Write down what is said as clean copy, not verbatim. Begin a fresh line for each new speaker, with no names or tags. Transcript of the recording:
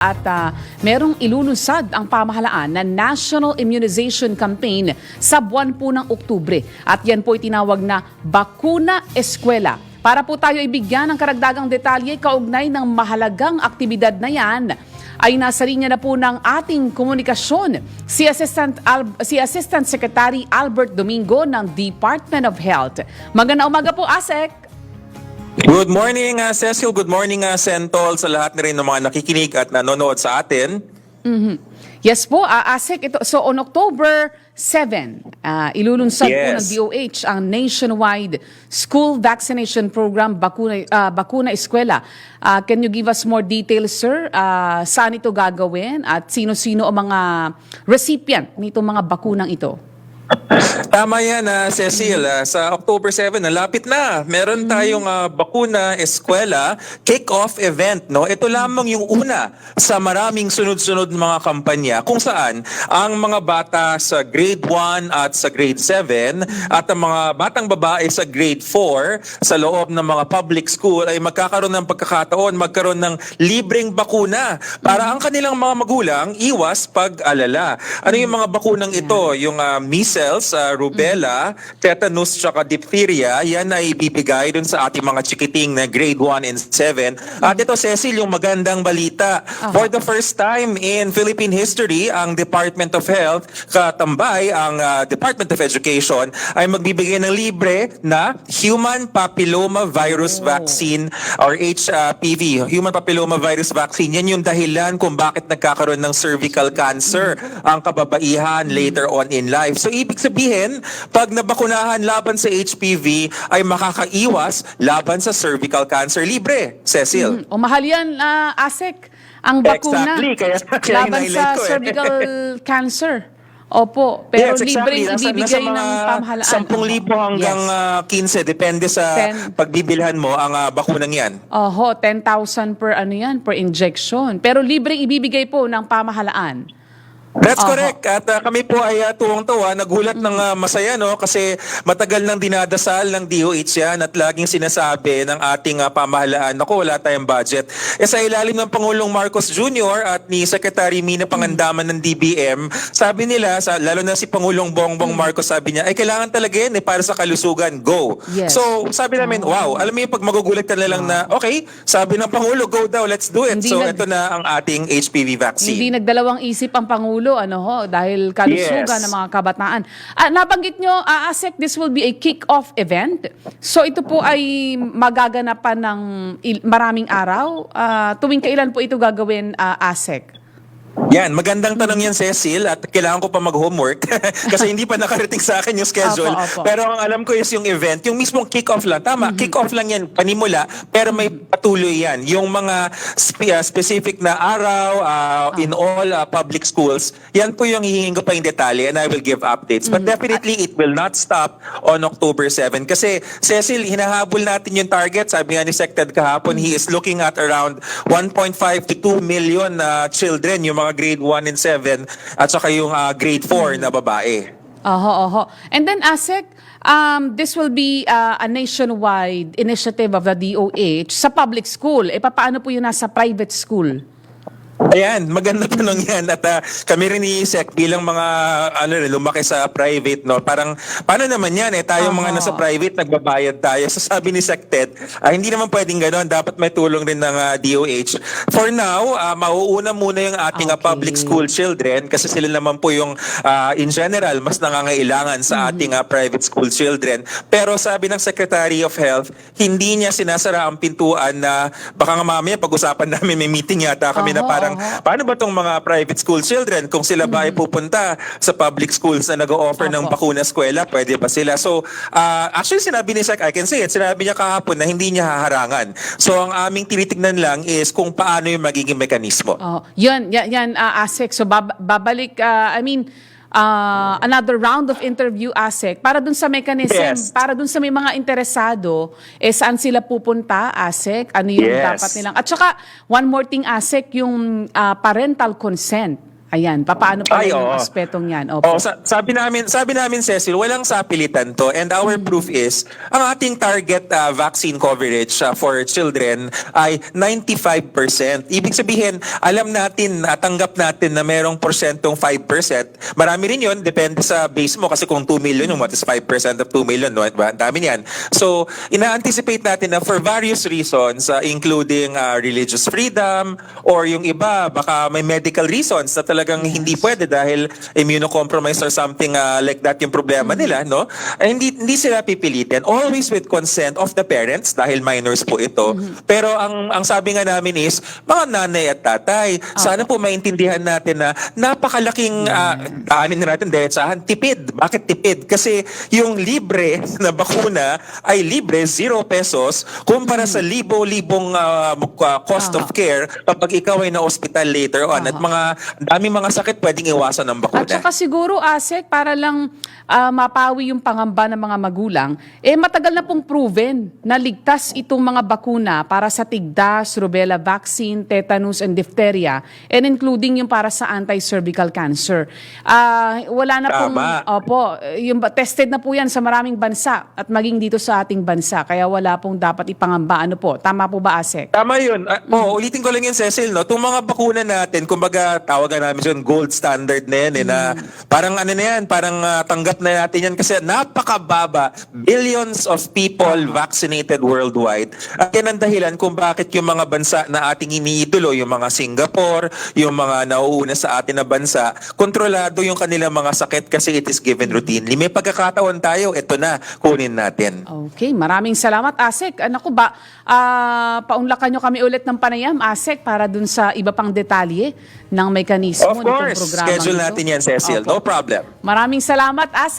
At merong ilulunsad ang pamahalaan na National Immunization Campaign sa buwan po ng Oktubre. At yan po tinawag na Bakuna Eskwela. Para po tayo ibigyan ng karagdagang detalye kaugnay ng mahalagang aktibidad na yan, ay nasa linya na po ng ating komunikasyon si Assistant Secretary Albert Domingo ng Department of Health. Magandang umaga po, ASEC.
Good morning, Cecil. Good morning, Sentol, sa lahat na rin ng mga nakikinig at nanonood sa atin.
Yes po, ASEC. So on October 7, ilulunsad po ng DOH ang nationwide school vaccination program, Bakuna Eskwela. Can you give us more details, sir? Saan ito gagawin at sino-sino ang mga recipient nitong mga bakunang ito?
Tama yan, Cecil. Sa October 7, nalapit na. Meron tayong Bakuna Eskwela kick-off event. No? Ito lamang yung una sa maraming sunod-sunod mga kampanya kung saan ang mga bata sa grade 1 at sa grade 7 at ang mga batang babae sa grade 4 sa loob ng mga public school ay magkakaroon ng pagkakataon, magkaroon ng libreng bakuna para ang kanilang mga magulang iwas pag-alala. Ano yung mga bakunang ito? Yung measles, rubella, tetanus, tsaka diphtheria, yan ay ibibigay dun sa ating mga chikiting na grade 1 and 7. At ito, Cecil, yung magandang balita. For the first time in Philippine history, ang Department of Health, katambay ang Department of Education, ay magbibigay ng libre na Human Papilloma Virus Vaccine or HPV. Human Papilloma Virus Vaccine, yan yung dahilan kung bakit nagkakaroon ng cervical cancer ang kababaihan later on in life. So, ibig sabihin, pag nabakunahan laban sa HPV, ay makakaiwas laban sa cervical cancer. Libre, Cecil.
O mahal yan, ASEC, ang bakuna.
Exactly. Kaya
laban sa cervical cancer. Opo, pero
yes, exactly.
libreng ibibigay ng pamahalaan.
10,000 hanggang 15, depende sa pagbibilhan mo ang bakunang yan.
Oho, 10,000 per per injection. Pero libreng ibibigay po ng pamahalaan.
That's correct. At kami po ay tuwang-tuwa, nagulat ng masaya, no? Kasi matagal nang dinadasal ng DOH yan at laging sinasabi ng ating pamahalaan, naku, wala tayong budget. Sa ilalim ng Pangulong Marcos Jr. at ni Secretary Mina Pangandaman ng DBM, sabi nila, lalo na si Pangulong Bongbong Marcos, sabi niya, ay kailangan talaga yan para sa kalusugan, go.
Yes.
So sabi namin, wow, alam mo yung pag magugulat ka na lang na, okay, sabi ng Pangulo, go daw, let's do it. So ito na ang ating HPV vaccine.
Hindi nagdalawang isip ang Pangulo, dahil kalusugan ng mga kabataan. Nabanggit nyo, ASEC, this will be a kick-off event. So ito po ay magaganapan ng maraming araw. Tuwing kailan po ito gagawin, ASEC?
Yan, magandang tanong yan, Cecil, at kailangan ko pa mag-homework kasi hindi pa nakarating sa akin yung schedule.
Opo.
Pero ang alam ko is yung event, yung mismong kick-off lang. Tama, kick-off lang yan, panimula, pero may patuloy yan. Yung mga specific na araw in all public schools, yan po yung hihingin ko pa yung detalye and I will give updates. But definitely, it will not stop on October 7. Kasi, Cecil, hinahabol natin yung target. Sabi nga ni Sected kahapon, he is looking at around 1.5 to 2 million children, yung mga grade 1 and 7 at saka yung grade 4 na babae.
Oho. And then, ASEC, this will be a nationwide initiative of the DOH sa public school. Paano po yun nasa private school?
Ayan, maganda tanong yan. At kami rin ni Sec bilang mga lumaki sa private, no? Parang, paano naman yan? Tayong mga nasa private, nagbabayad tayo. So sabi ni Sected, hindi naman pwedeng gano'n. Dapat may tulong rin ng DOH. For now, mauuna muna yung ating public school children kasi sila naman po yung, in general, mas nangangailangan sa ating private school children. Pero sabi ng Secretary of Health, hindi niya sinasara ang pintuan na baka nga mamaya pag-usapan namin, may meeting yata kami na parang paano ba itong mga private school children? Kung sila ba ay pupunta sa public schools na nag-o-offer ng bakuna eskwela, pwede ba sila? So, actually sinabi ni Sec, I can say it, sinabi niya kahapon na hindi niya haharangan. So, ang aming tinitignan lang is kung paano yung magiging mekanismo.
Yan, ASEC. So, babalik, another round of interview, ASEC, para dun sa mechanism, para dun sa may mga interesado, saan sila pupunta, ASEC, ano yung dapat nilang. At saka, one more thing, ASEC, yung parental consent. Ayan, paano pala
Ay,
yung
oo.
aspetong yan? Opo.
Sabi namin Cecil, walang sapilitan to, and our proof is ang ating target vaccine coverage for children ay 95%. Ibig sabihin, alam natin, tanggap natin na merong porsyentong 5%. Marami rin 'yon, depende sa base mo kasi kung 2 million yung what is 5% of 2 million, no? Diba? Ang dami niyan. So, ina-anticipate natin na for various reasons, including religious freedom or yung iba baka may medical reasons na talagang hindi pwede dahil immunocompromised or something like that yung problema nila, no? Hindi sila pipilitin. Always with consent of the parents dahil minors po ito. Pero ang sabi nga namin is, mga nanay at tatay, sana po maintindihan natin na napakalaking daanin na natin diretsahan, tipid. Bakit tipid? Kasi yung libre na bakuna ay libre, 0 pesos, kumpara sa libo-libong cost of care kapag ikaw ay na-hospital later on. At daming mga sakit pwedeng iwasan ng bakuna.
At saka siguro, Asek, para lang mapawi yung pangamba ng mga magulang, matagal na pong proven na ligtas itong mga bakuna para sa tigdas, rubella vaccine, tetanus, and diphtheria, and including yung para sa anti-cervical cancer. Wala na pong, tested na po yan sa maraming bansa at maging dito sa ating bansa, kaya wala pong dapat ipangamba. Ano po? Tama po ba, Asek?
Tama yun. Ulitin ko lang yun, Cecil, no? Itong mga bakuna natin, kumbaga tawagan namin yun, gold standard na yan, na parang parang tanggap na natin yan kasi napakababa, billions of people vaccinated worldwide. At yan ang dahilan kung bakit yung mga bansa na ating iniidolo, yung mga Singapore, yung mga nauuna sa atin na bansa, kontrolado yung kanilang mga sakit kasi it is given routinely. May pagkakataon tayo, ito na, kunin natin.
Okay, maraming salamat, Asek. Naku ba, paunlakan nyo kami ulit ng panayam, Asek, para dun sa iba pang detalye ng mekanismo
Of course,
nitong programa.
schedule natin yan, Cecil. No problem.
Maraming salamat, Asek.